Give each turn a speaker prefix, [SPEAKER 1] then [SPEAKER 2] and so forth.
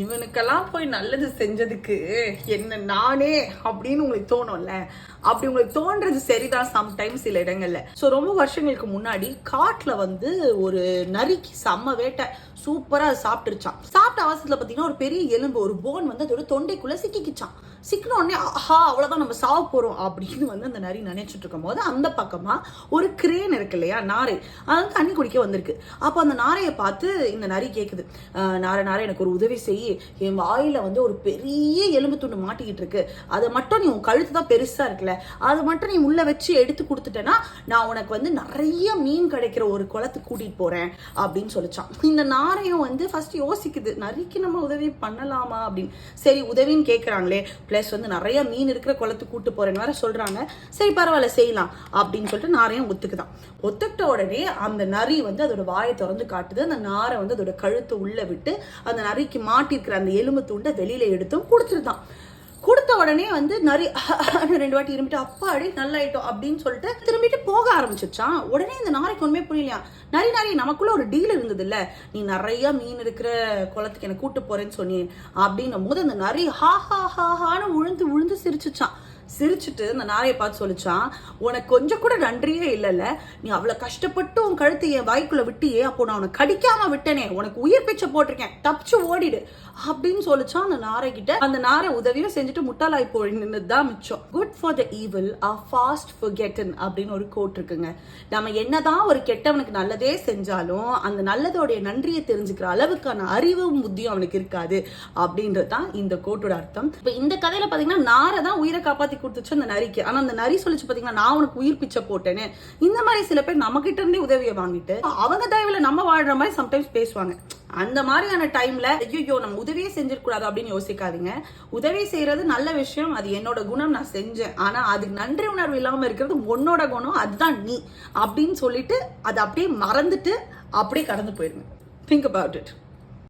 [SPEAKER 1] இவனுக்கெல்லாம் போய் நல்லது செஞ்சதுக்கு என்ன நானே அப்படின்னு உங்களுக்கு தோணும்ல. அப்படி உங்களுக்கு தோன்றது சரிதான் சம்டைம்ஸ் சில இடங்கள்ல. ஸோ ரொம்ப வருஷங்களுக்கு முன்னாடி காட்டுல ஒரு நரிக்கு செம்ம வேட்டை, சூப்பரா அது சாப்பிட்டுருச்சான். சாப்பிட்ட அவசரத்துல பாத்தீங்கன்னா ஒரு பெரிய எலும்பு, ஒரு போன் அதோட தொண்டைக்குள்ள சிக்கிக்கிச்சான். சிக்கின உடனே ஆஹா அவ்வளவுதான் நம்ம சாவ போறோம் அப்படின்னு அந்த நரி நினைச்சிட்டு இருக்கும் போது அந்த பக்கமா ஒரு கிரேன் இருக்கு இல்லையா, நாரை, அது தண்ணி குடிக்க வந்திருக்கு. அப்ப அந்த நாரையை பார்த்து இந்த நரி கேக்குது, நாரை எனக்கு ஒரு உதவி செய்ய, என் வாயில ஒரு பெரிய எலும்பு துண்டு மாட்டிக்கிட்டு இருக்கு, அதை மட்டும் நீ உன் கழுத்து தான் பெருசா இருக்குல்ல, அதை மட்டும் நீ உள்ள வச்சு எடுத்து கொடுத்துட்டேன்னா நான் உனக்கு நிறைய மீன் கிடைக்கிற ஒரு குளத்துக்கு கூட்டிட்டு போறேன் அப்படின்னு சொல்லிச்சான். இந்த நாரையும் ஃபர்ஸ்ட் யோசிக்குது, நரிக்கு நம்ம உதவி பண்ணலாமா அப்படின்னு. சரி உதவின்னு கேட்கறாங்களே, பிளஸ் நிறைய மீன் இருக்கிற குளத்துக்கு கூட்டு போறேன்னு வேற சொல்றாங்க, சரி பரவாயில்ல செய்யலாம் அப்படின்னு சொல்லிட்டு நாரையும் ஒத்துக்குதான். ஒத்துக்கிட்ட உடனே அந்த நரி அதோட வாயை திறந்து காட்டுது. அந்த நாரை அதோட கழுத்தை உள்ள விட்டு அந்த நரிக்கு மாட்டிருக்கிற அந்த எலும்பு துண்டை வெளியில எடுத்தும் கொடுத்துருதான். கொடுத்த உடனே நரி 2 வாட்டி இருமிட்டு அப்பாடி நல்லாயிட்டோம் அப்படின்னு சொல்லிட்டு திரும்பிட்டு போக ஆரம்பிச்சிருச்சான். உடனே இந்த நாரைக்கு ஒண்ணுமே புரியலையா, நரி நமக்குள்ள ஒரு டீல் இருந்தது இல்ல, நீ நிறைய மீன் இருக்கிற குளத்துக்கு என்ன கூட்டு போறேன்னு சொன்னேன் அப்படின்னும் போது அந்த நரி ஹா ஹா ஹான்னு உழுந்து சிரிச்சுச்சான். சிரிச்சுட்டு அந்த நாரையை பார்த்து சொல்லிச்சான், உனக்கு கொஞ்சம் கூட நன்றியே இல்லைல்ல, நீ அவ்வளவு கஷ்டப்பட்டு உன் கழுத்தை என் வாய்க்குள்ள விட்டியே, அப்போ நான் உனக்கு கடிக்காம விட்டனே, உனக்கு உயிர் பிச்சை போட்டிருக்கேன், தப்பிச்சு ஓடிடு அப்படின்னு சொல்லிச்சான் அந்த நாரை கிட்ட. அந்த நாரை உதவியும் செஞ்சுட்டு முட்டாளாய் போய் நின்னுதான் மிச்சம். Good for the evil are fast forgotten அப்படின்னு ஒரு கோட் இருக்குங்க. நம்ம என்னதான் ஒரு கெட்டவனுக்கு நல்லதே செஞ்சாலும் அந்த நல்லதோடைய நன்றியை தெரிஞ்சுக்கிற அளவுக்கான அறிவும் புத்தியும் அவனுக்கு இருக்காது அப்படின்றதுதான் இந்த கோட்டோட அர்த்தம். இப்ப இந்த கதையில பாத்தீங்கன்னா நாரை தான் உயிரை காப்பாத்தி கொடுத்துச்சு அந்த நரிக்கு. ஆனா அந்த நரி சொல்லிச்சு பாத்தீங்கன்னா, நான் உனக்கு உயிர் பிச்சை போட்டேன்னு. இந்த மாதிரி சில பேர் நம்ம கிட்ட இருந்தே உதவியை வாங்கிட்டு அவங்க தயவுல நம்ம வாழ்ற மாதிரி சம்டைம்ஸ் பேசுவாங்க. அந்த மாதிரியான டைம்ல ஐயோ நம்ம உதவியே செஞ்சிடக்கூடாது அப்படின்னு யோசிக்காதீங்க. உதவி செய்யறது நல்ல விஷயம், அது என்னோட குணம், நான் செஞ்சேன். ஆனா அதுக்கு நன்றி உணர்வு இல்லாம இருக்கிறது உன்னோட குணம், அதுதான் நீ அப்படின்னு சொல்லிட்டு அதை அப்படியே மறந்துட்டு அப்படியே கடந்து போயிடுங்க. Think about it.